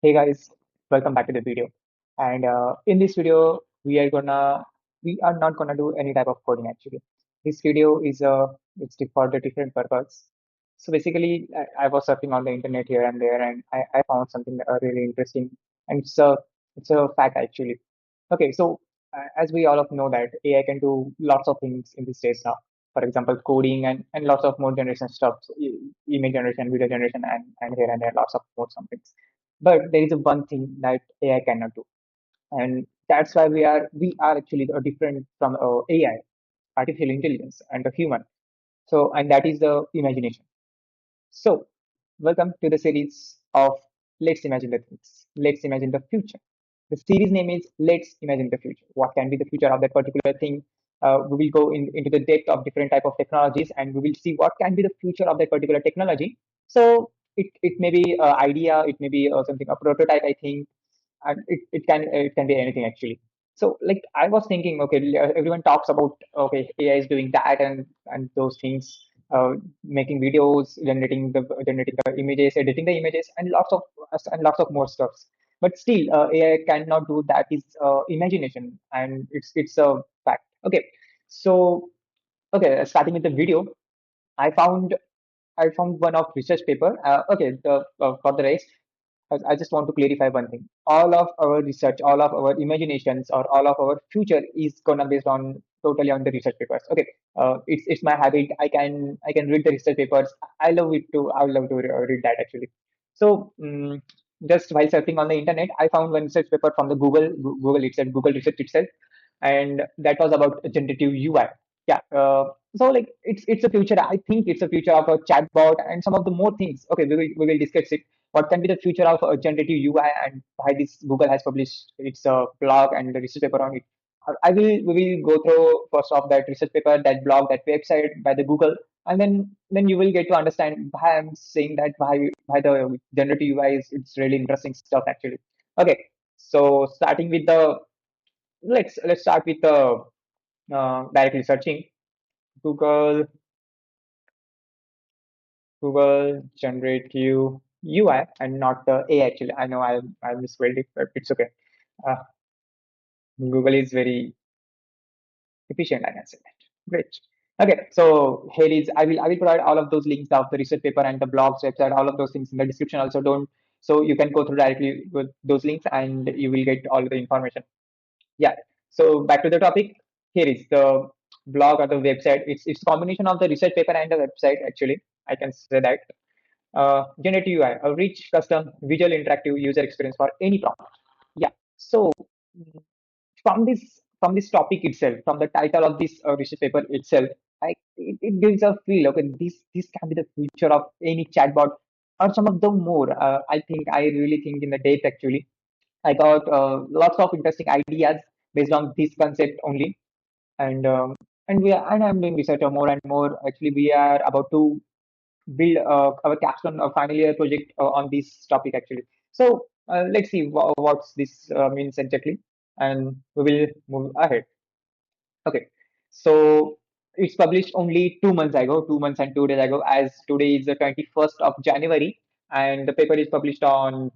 Hey guys, welcome back to the video. And in this video, we are not gonna do any type of coding actually. This video is for the different purpose. So basically, I was surfing on the internet here and there, and I found something really interesting, and it's a fact actually. Okay, so as we all of know that AI can do lots of things in these days now. For example, coding and lots of more generation stuff, so image generation, video generation, and here and there, lots of more some things. But there is a one thing that AI cannot do, and that's why we are actually different from AI, artificial intelligence, and the human. So, and that is the imagination. So, welcome to the series of Let's Imagine the Things. Let's Imagine the Future. The series name is Let's Imagine the Future. What can be the future of that particular thing? We will go into the depth of different type of technologies, and we will see what can be the future of that particular technology. So it may be an idea, it may be something a prototype, I think, and it can be anything actually. So like I was thinking, okay, everyone talks about okay, AI is doing that and those things, making videos, generating the images, editing the images, and lots of more stuffs. But still, AI cannot do that. Is imagination, and it's a fact. Okay, so okay, starting with the video, I found I found one of research paper. Okay, for the rest, I just want to clarify one thing. All of our research, all of our imaginations, or all of our future is gonna based on totally on the research papers. Okay, it's my habit. I can read the research papers. I love it too. I love to read that actually. So just while surfing on the internet, I found one research paper from the Google itself, Google Research itself, and that was about generative UI. Yeah. So like it's a future. I think it's a future of a chatbot and some of the more things. Okay, we will discuss it. What can be the future of generative UI and why this Google has published its blog and the research paper on it. We will go through first of that research paper, that blog, that website by the Google, and then you will get to understand why I'm saying that why the generative UI is it's really interesting stuff actually. Okay, so starting with the let's start with the directly searching Google Google Generative UI and not the A actually. I know I misspelled it, but it's okay. Uh, Google is very efficient, I can say that. Great. Okay, so here is I will provide all of those links of the research paper and the blogs website, all of those things in the description. Also, don't so you can go through directly with those links and you will get all the information. Yeah. So back to the topic. Here is the blog or the website. It's a combination of the research paper and the website actually. I can say that. Generative UI, a rich, custom, visual, interactive user experience for any prompt. Yeah. So mm, from this topic itself, from the title of this research paper itself, it gives a feel. Okay, this can be the future of any chatbot or some of the more. I really think in the depth actually. I got lots of interesting ideas based on this concept only, and and I'm doing research on more and more. Actually, we are about to build our capstone final year project on this topic actually. So let's see what's this means exactly, and we will move ahead. Okay, so it's published only 2 months ago, 2 months and 2 days ago, as today is the 21st of January, and the paper is published on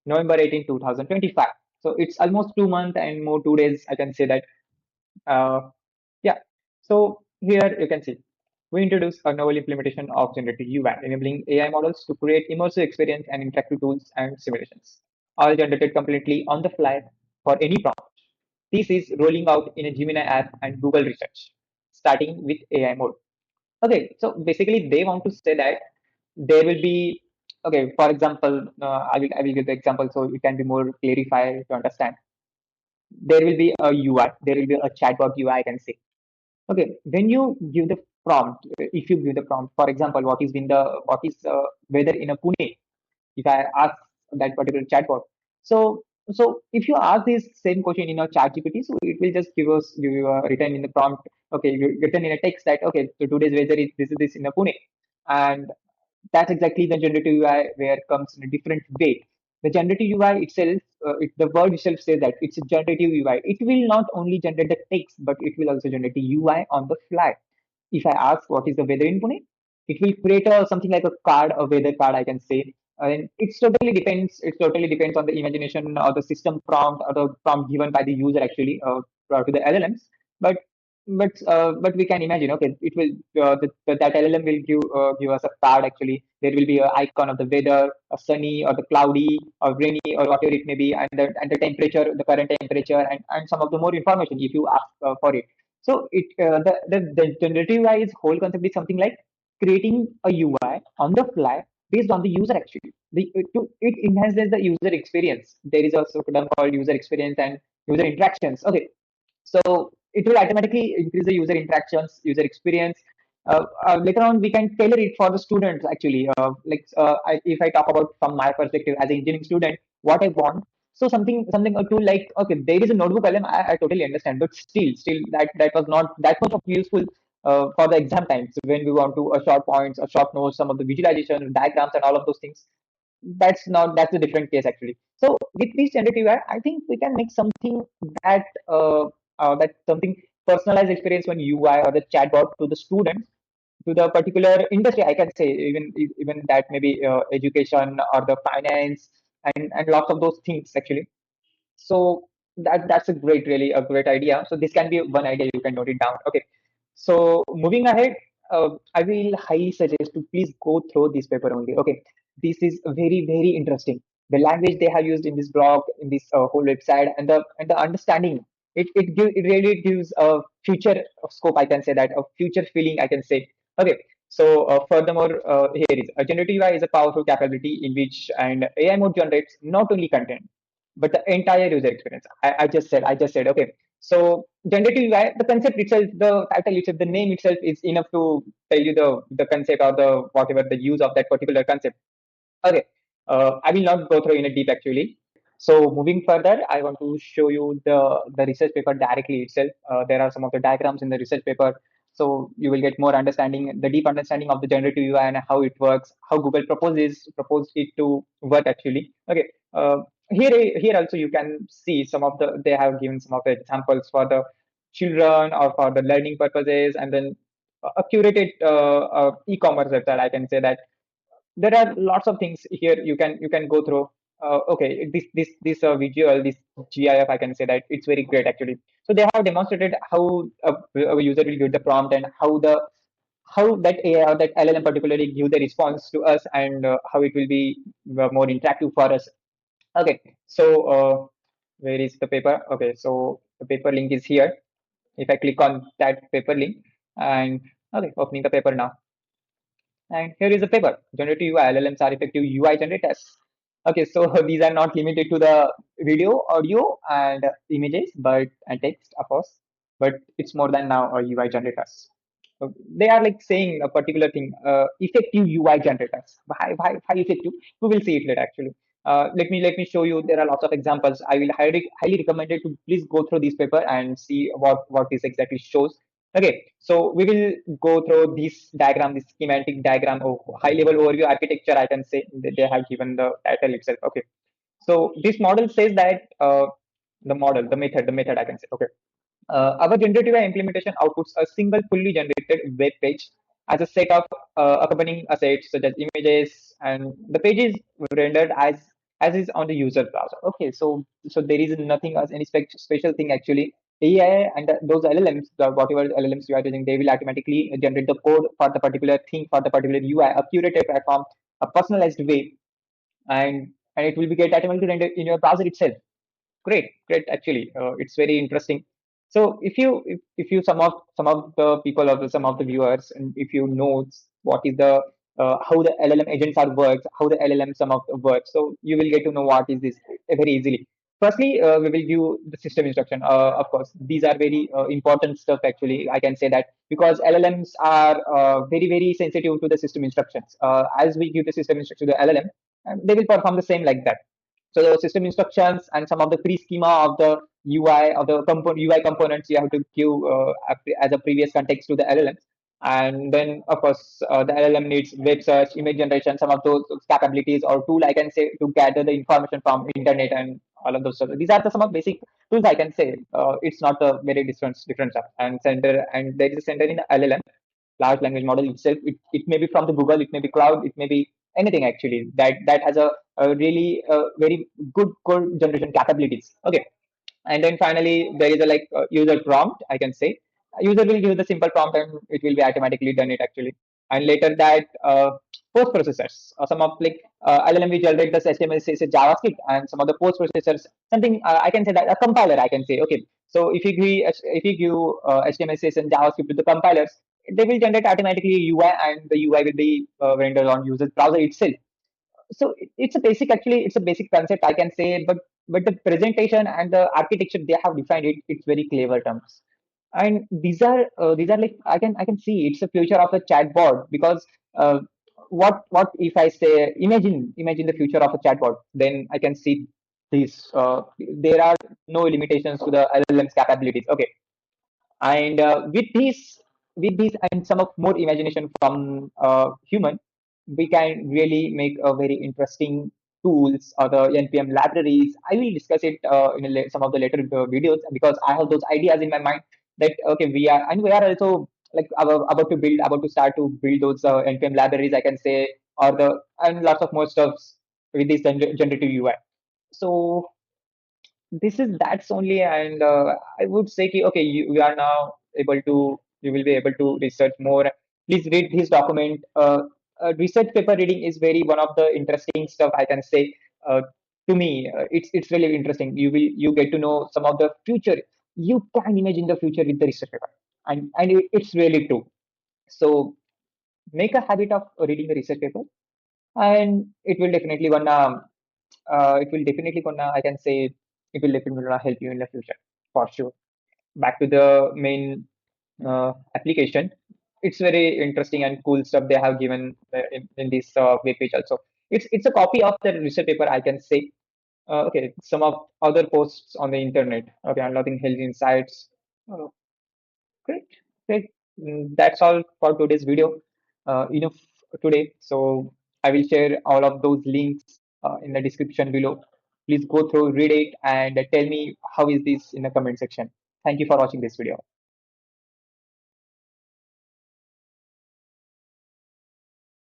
November 18, 2025. So it's almost 2 months and more 2 days, I can say that. Yeah, so here you can see we introduce a novel implementation of generative UI, enabling AI models to create immersive experience and interactive tools and simulations, all generated completely on the fly for any prompt. This is rolling out in a Gemini app and Google Research, starting with AI mode. Okay, so basically they want to say that there will be okay. For example, I will give the example so it can be more clarified to understand. There will be a UI, there will be a chatbot UI, I can say. Okay, when you give the prompt, if you give the prompt, for example, what is weather in a Pune? If I ask that particular chatbot, so if you ask this same question in a chat GPT, so it will just give you a written in the prompt. Okay, written in a text that okay, so today's weather is this in a Pune, and that's exactly the generative UI where comes in a different way. The generative UI itself, the word itself says that it's a generative UI. It will not only generate the text, but it will also generate a UI on the fly. If I ask what is the weather in Pune, it will create a something like a card, a weather card, I can say, And it totally depends on the imagination or the system prompt or the prompt given by the user actually to the LLMs. But but we can imagine, okay, it will that LLM will give us a card actually. There will be an icon of the weather, a sunny or the cloudy or rainy or whatever it may be, and the temperature, the current temperature, and some of the more information if you ask for it. So the generative AI's whole concept is something like creating a UI on the fly based on the user actually. It enhances the user experience. There is also term called user experience and user interactions. Okay, so it will automatically increase the user interactions, user experience. Later on, we can tailor it for the students actually. If I talk about from my perspective as an engineering student, what I want. So something a tool like, okay, there is a notebook LM. I totally understand, but still that was not that much of useful for the exam times when we want to a short points, a short notes, some of the visualization, diagrams, and all of those things. That's a different case actually. So with this generative AI, I think we can make something that that something personalized experience when UI or the chatbot to the students to the particular industry. I can say even that maybe education or the finance and lots of those things actually. So that's a really a great idea. So this can be one idea, you can note it down. Okay, so moving ahead, I will highly suggest to please go through this paper only. Okay, this is very interesting. The language they have used in this blog, in this whole website, and the understanding, it really gives a future scope, I can say, that a future feeling, I can say. Okay, so furthermore, here is a generative AI is a powerful capability in which and AI mode generates not only content but the entire user experience. I just said, okay. So generative UI, the concept itself, the title itself, the name itself is enough to tell you the concept or the whatever the use of that particular concept. Okay, I will not go through in a deep actually. So moving further, I want to show you the research paper directly itself. There are some of the diagrams in the research paper, so you will get more understanding, the deep understanding of the generative UI and how it works, how Google proposed it to work actually. Okay, here also you can see some of the they have given some of the examples for the children or for the learning purposes, and then a curated e-commerce website. I can say that there are lots of things here you can go through. Okay, this visual, this GIF, I can say that it's very great actually. So they have demonstrated how a user will give the prompt and how that AI or that LLM particularly give the response to us, and how it will be more interactive for us. Okay, so where is the paper? Okay, so the paper link is here. If I click on that paper link, and okay, opening the paper now. And here is the paper. Generative UI LLMs are effective UI generators. Okay, so these are not limited to the video, audio, and images, but and text, of course. But it's more than now UI generators. So they are like saying a particular thing, effective UI generators. Why effective? We will see it later actually. Let me show you. There are lots of examples. I will highly recommend it to please go through this paper and see what this exactly shows. Okay, so we will go through this diagram, this schematic diagram of high-level overview architecture. I can say that they have given the title itself. Okay, so this model says that the method. I can say. Okay, our generative AI implementation outputs a single fully generated web page as a set of accompanying assets such as images, and the page is rendered as is on the user browser. Okay, so there is nothing as any special thing actually. AI and those LLMs, whatever LLMs you are using, they will automatically generate the code for the particular thing, for the particular UI, a curated platform, a personalized way, and it will be get automatically rendered in your browser itself. Great actually. It's very interesting. So if you some of the people or some of the viewers, and if you know what is the how the LLM agents are works, how the LLM some of the works, so you will get to know what is this very easily. Firstly, we will give the system instruction. Of course, these are very important stuff actually. I can say that because LLMs are very sensitive to the system instructions. As we give the system instruction to the LLM, they will perform the same like that. So the system instructions and some of the pre-schema of the UI of the UI components you have to give as a previous context to the LLMs. And then of course the LLM needs web search, image generation, some of those capabilities or tool, I can say, to gather the information from internet and all of those stuff. These are some of basic tools, I can say. It's not a very different stuff. And there is a center in the LLM, large language model itself. It may be from the Google, it may be cloud, it may be anything actually that has a really very good code generation capabilities. Okay, and then finally there is a like user prompt, I can say. User will give the simple prompt and it will be automatically done it actually. And later that post processors, some of like LLM will generate the HTML CSS JavaScript, and some of the post processors something, I can say that a compiler, I can say. Okay, so if you give HTML CSS and JavaScript to the compilers, they will generate automatically UI, and the UI will be rendered on user's browser itself. So it's a basic, actually it's a basic concept, I can say. But the presentation and the architecture they have defined it, it's very clever terms. And these are like, I can see it's the future of the chatbot. Because uh, what if I say, imagine the future of a chatbot, then I can see this, there are no limitations to the LLM's capabilities. Okay, and with this and some of more imagination from human, we can really make a very interesting tools or the npm libraries. I will discuss it in some of the later videos, because I have those ideas in my mind. That okay, we are also like about to start to build those npm libraries, I can say. Or the and lots of more stuffs with this generative ui. So this is that's only. And I would say ki, okay, you are now able to, you will be able to research more. Please read this document. Research paper reading is very one of the interesting stuff, I can say. uh, to me, it's really interesting. You get to know some of the future. You can imagine the future with the research paper, and it's really true. So make a habit of reading the research paper, and it will definitely gonna, I can say, it will definitely gonna help you in the future for sure. Back to the main application. It's very interesting and cool stuff they have given in this web page also. It's a copy of the research paper, I can say. Okay, some of other posts on the internet. Okay, unlocking health insights. Uh, Great, great. That's all for today's video. Enough today. So I will share all of those links in the description below. Please go through, read it, and tell me how is this in the comment section. Thank you for watching this video.